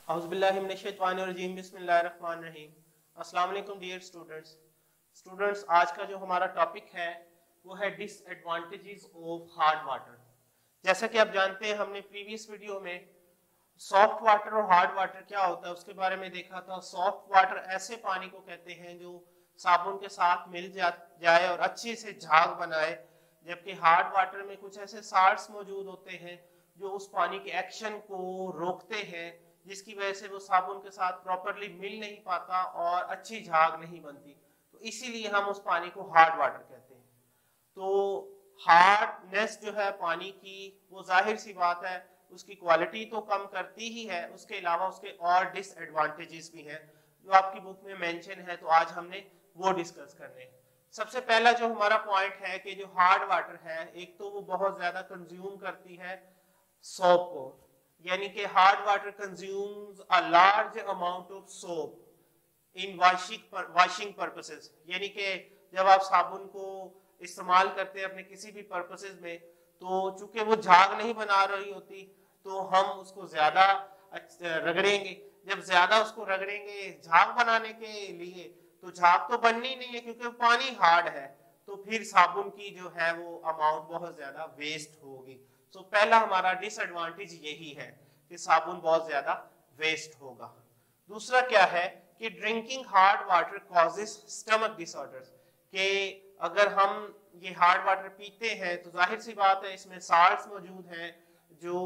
औज़ुबिल्लाहिमिनश्शैतानिर्रजीम बिस्मिल्लाहिर्रहमानिर्रहीम। अस्सलाम वालेकुम डियर स्टूडेंट्स, आज का जो हमारा टॉपिक है वो है डिसएडवांटेजेस ऑफ हार्ड वाटर। जैसा कि आप जानते हैं, हमने प्रीवियस वीडियो में सॉफ्ट वाटर और हार्ड वाटर क्या होता है उसके बारे में देखा था। सॉफ्ट वाटर ऐसे पानी को कहते हैं जो साबुन के साथ मिल जाए और अच्छे से झाग बनाए, जबकि हार्ड वाटर में कुछ ऐसे साल्ट्स मौजूद होते हैं जो उस पानी के एक्शन को रोकते हैं, जिसकी वजह से वो साबुन के साथ प्रॉपरली मिल नहीं पाता और अच्छी झाग नहीं बनती। तो इसीलिए हम उस पानी को हार्ड वाटर कहते हैं। तो हार्डनेस जो है पानी की, वो जाहिर सी बात है उसकी क्वालिटी तो कम करती ही है, उसके अलावा उसके और डिसएडवांटेजेस भी हैं जो आपकी बुक में मेंशन है। तो आज हमने वो डिस्कस करने हैं। सबसे पहला जो हमारा पॉइंट है कि जो हार्ड वाटर है, एक तो वो बहुत ज्यादा कंज्यूम करती है सोप को, यानी कि hard water consumes a large amount of soap in washing purposes, यानी कि जब आप साबुन को इस्तेमाल करते हैं अपने किसी भी पर्पसेस में, तो चूंकि वो झाग नहीं बना रही होती तो हम उसको ज्यादा रगड़ेंगे। जब ज्यादा उसको रगड़ेंगे झाग बनाने के लिए, तो झाग तो बननी नहीं है क्योंकि पानी हार्ड है, तो फिर साबुन की जो है वो अमाउंट बहुत ज्यादा वेस्ट होगी। तो पहला हमारा डिसएडवांटेज यही है कि साबुन बहुत ज्यादा वेस्ट होगा। दूसरा क्या है कि drinking hard water causes stomach disorders, कि अगर हम ये हार्ड वाटर पीते हैं तो जाहिर सी बात है इसमें साल्ट्स मौजूद हैं जो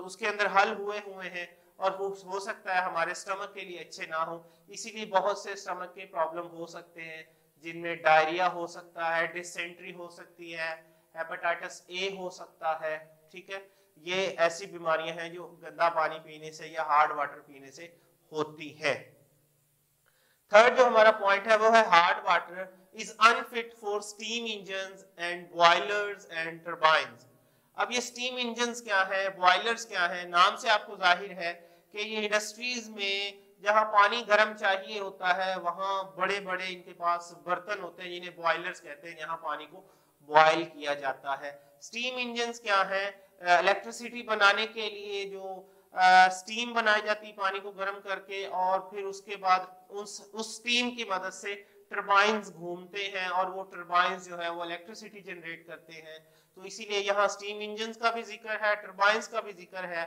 उसके अंदर हल हुए हैं और वो हो सकता है हमारे स्टमक के लिए अच्छे ना हो। इसीलिए बहुत से स्टमक के प्रॉब्लम हो सकते हैं, जिनमें डायरिया हो सकता है, डिसेंट्री हो सकती है, हेपेटाइटिस ए हो सकता है। ठीक है, ये ऐसी बीमारियां हैं जो गंदा पानी पीने से या हार्ड वाटर पीने से होती है। थर्ड जो हमारा पॉइंट है वो है hard water is unfit for steam engines and boilers and turbines. अब ये स्टीम इंजन्स क्या है, बॉयलर्स क्या है, नाम से आपको जाहिर है कि ये इंडस्ट्रीज में जहां पानी गर्म चाहिए होता है वहां बड़े बड़े इनके पास बर्तन होते हैं जिन्हें बॉयलर्स कहते हैं, जहां पानी को बॉयल किया जाता है। स्टीम इंजन्स क्या है, इलेक्ट्रिसिटी बनाने के लिए जो स्टीम बनाई जाती है पानी को गर्म करके, और फिर उसके बाद उस स्टीम की मदद से टर्बाइन्स घूमते हैं और वो टर्बाइन्स जो है वो इलेक्ट्रिसिटी जनरेट करते हैं। तो इसीलिए यहाँ स्टीम इंजन्स का भी जिक्र है, टर्बाइन्स का भी जिक्र है।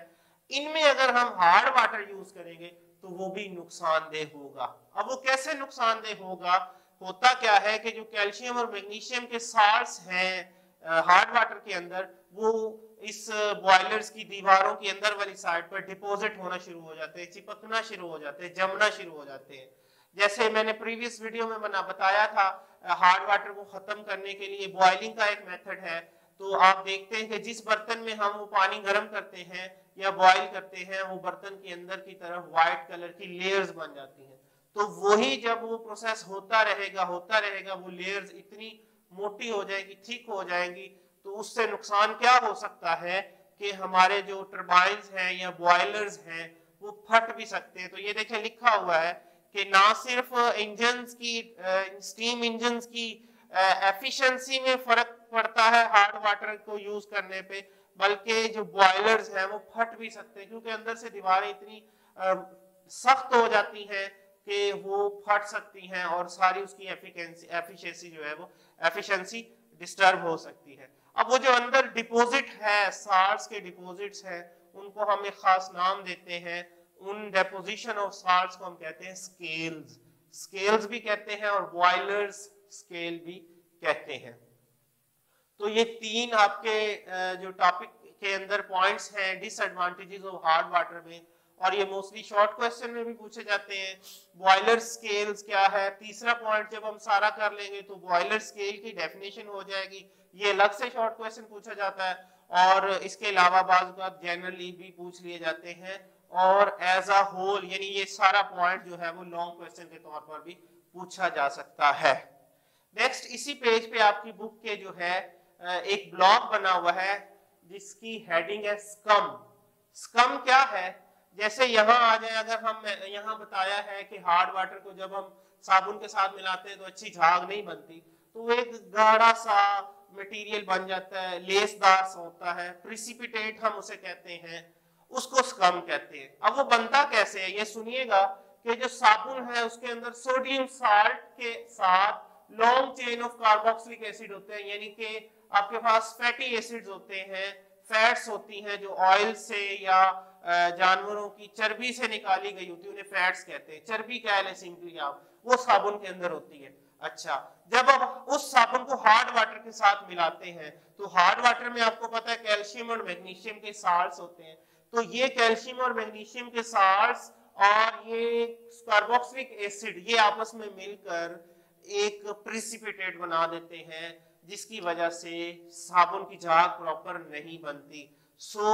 इनमें अगर हम हार्ड वाटर यूज करेंगे तो वो भी नुकसानदेह होगा। अब वो कैसे नुकसानदेह होगा, होता क्या है कि जो कैल्शियम और मैग्नीशियम के साल्ट्स हैं हार्ड वाटर के अंदर, वो इस बॉयलर्स की दीवारों की अंदर वाली साइड पर डिपॉजिट होना शुरू हो जाते हैं, चिपकना शुरू हो जाते हैं, जमना शुरू हो जाते हैं। जैसे मैंने प्रीवियस वीडियो में बताया था, हार्ड वाटर को खत्म करने के लिए बॉइलिंग का एक मेथड है। तो आप देखते हैं कि जिस बर्तन में हम वो पानी गर्म करते हैं या बॉईल करते हैं, वो बर्तन के अंदर की तरफ व्हाइट कलर की लेयर्स बन जाती हैं। तो वही जब वो प्रोसेस होता रहेगा वो लेयर्स इतनी मोटी हो जाएगी, थिक हो जाएंगी, तो उससे नुकसान क्या हो सकता है कि हमारे जो टर्बाइन्स हैं या बॉयलर्स हैं वो फट भी सकते हैं। तो ये देखें लिखा हुआ है कि ना सिर्फ इंजन्स की स्टीम इंजन्स की एफिशिएंसी में फर्क पड़ता है हार्ड वाटर को यूज करने पे, बल्कि जो बॉयलर्स हैं वो फट भी सकते हैं क्योंकि अंदर से दीवारें इतनी सख्त हो जाती हैं कि वो फट सकती हैं और सारी उसकी एफिशिएंसी जो है वो एफिशिएंसी डिस्टर्ब हो सकती है। अब वो जो अंदर डिपॉजिट है, साल्ट्स के डिपॉजिट्स हैं, उनको हम एक खास नाम देते हैं। उन डेपोजिशन ऑफ साल्ट्स को हम कहते हैं स्केल्स, स्केल्स भी कहते हैं और बॉयलर्स स्केल भी कहते हैं। तो ये तीन आपके जो टॉपिक के अंदर पॉइंट्स हैं डिसएडवांटेजेस ऑफ हार्ड वाटर में, और ये मोस्टली शॉर्ट क्वेश्चन में भी पूछे जाते हैं। बॉयलर स्केल्स क्या है, तीसरा पॉइंट जब हम सारा कर लेंगे तो बॉयलर स्केल की डेफिनेशन हो जाएगी, ये अलग से शॉर्ट क्वेश्चन पूछा जाता है। और इसके अलावा बाज़ बात जनरली भी पूछ लिए जाते हैं, और एज अ होल यानी ये सारा पॉइंट जो है वो लॉन्ग क्वेश्चन के तौर पर भी पूछा जा सकता है। नेक्स्ट, इसी पेज पे आपकी बुक के जो है एक ब्लॉक बना हुआ है जिसकी हेडिंग है स्कम। स्कम क्या है, जैसे यहाँ आ जाए, अगर हम यहाँ बताया है कि हार्ड वाटर को जब हम साबुन के साथ मिलाते हैं तो अच्छी झाग नहीं बनती, तो वो एक गाढ़ा सा मटेरियल बन जाता है, लेसदार सा होता है, प्रिसिपिटेट हम उसे कहते हैं। उसको स्कम कहते हैं। अब वो बनता कैसे है ये सुनिएगा कि जो साबुन है उसके अंदर सोडियम साल्ट के साथ long chain of carboxylic acid होते हैं, यानी कि आपके पास फैटी एसिड्स होते हैं, फैट्स होती हैं जो ऑयल से या जानवरों की चर्बी से निकाली गई होती है, उन्हें फैट्स कहते हैं, चर्बी कह लें सिंपली आप, वो साबुन के अंदर होती है। अच्छा, जब आप उस साबुन को हार्ड वाटर के साथ मिलाते हैं तो हार्ड वाटर में आपको पता है कैल्शियम और मैग्नीशियम के साल्ट्स होते हैं, तो ये कैल्शियम और मैग्नीशियम के साल्ट्स और ये कार्बोक्सिलिक एसिड ये आपस में मिलकर एक प्रिसिपिटेट बना देते हैं, जिसकी वजह से साबुन की झाग प्रॉपर नहीं बनती। सो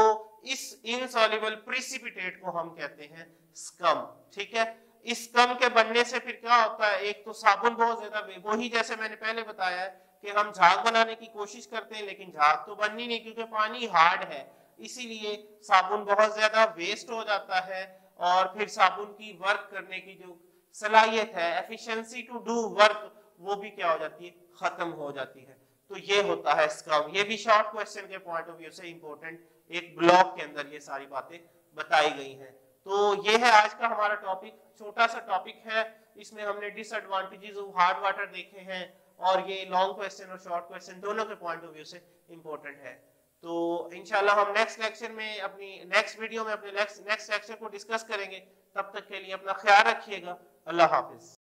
इस इनसॉल्युबल प्रिसिपिटेट को हम कहते हैं स्कम। ठीक है, इस स्कम के बनने से फिर क्या होता है, एक तो साबुन बहुत ज्यादा, वही जैसे मैंने पहले बताया है कि हम झाग बनाने की कोशिश करते हैं लेकिन झाग तो बननी नहीं क्योंकि पानी हार्ड है, इसीलिए साबुन बहुत ज्यादा वेस्ट हो जाता है और फिर साबुन की वर्क करने की जो सलाहियत है, एफिशिएंसी टू डू वर्क, वो भी क्या हो जाती है, खत्म हो जाती है। तो ये होता है स्कम। ये भी शॉर्ट क्वेश्चन के पॉइंट ऑफ व्यू से इंपॉर्टेंट, एक ब्लॉक के अंदर ये सारी बातें बताई गई हैं। तो ये है आज का हमारा टॉपिक, छोटा सा टॉपिक है, इसमें हमने डिसएडवांटेजेस ऑफ हार्ड वाटर देखे हैं और ये लॉन्ग क्वेश्चन और शॉर्ट क्वेश्चन दोनों के पॉइंट ऑफ व्यू से इंपॉर्टेंट है। तो इंशाल्लाह हम नेक्स्ट लेक्चर में अपनी नेक्स्ट वीडियो में अपने नेक्स्ट लेक्चर को डिस्कस करेंगे। तब तक के लिए अपना ख्याल रखिएगा। अल्लाह हाफिज।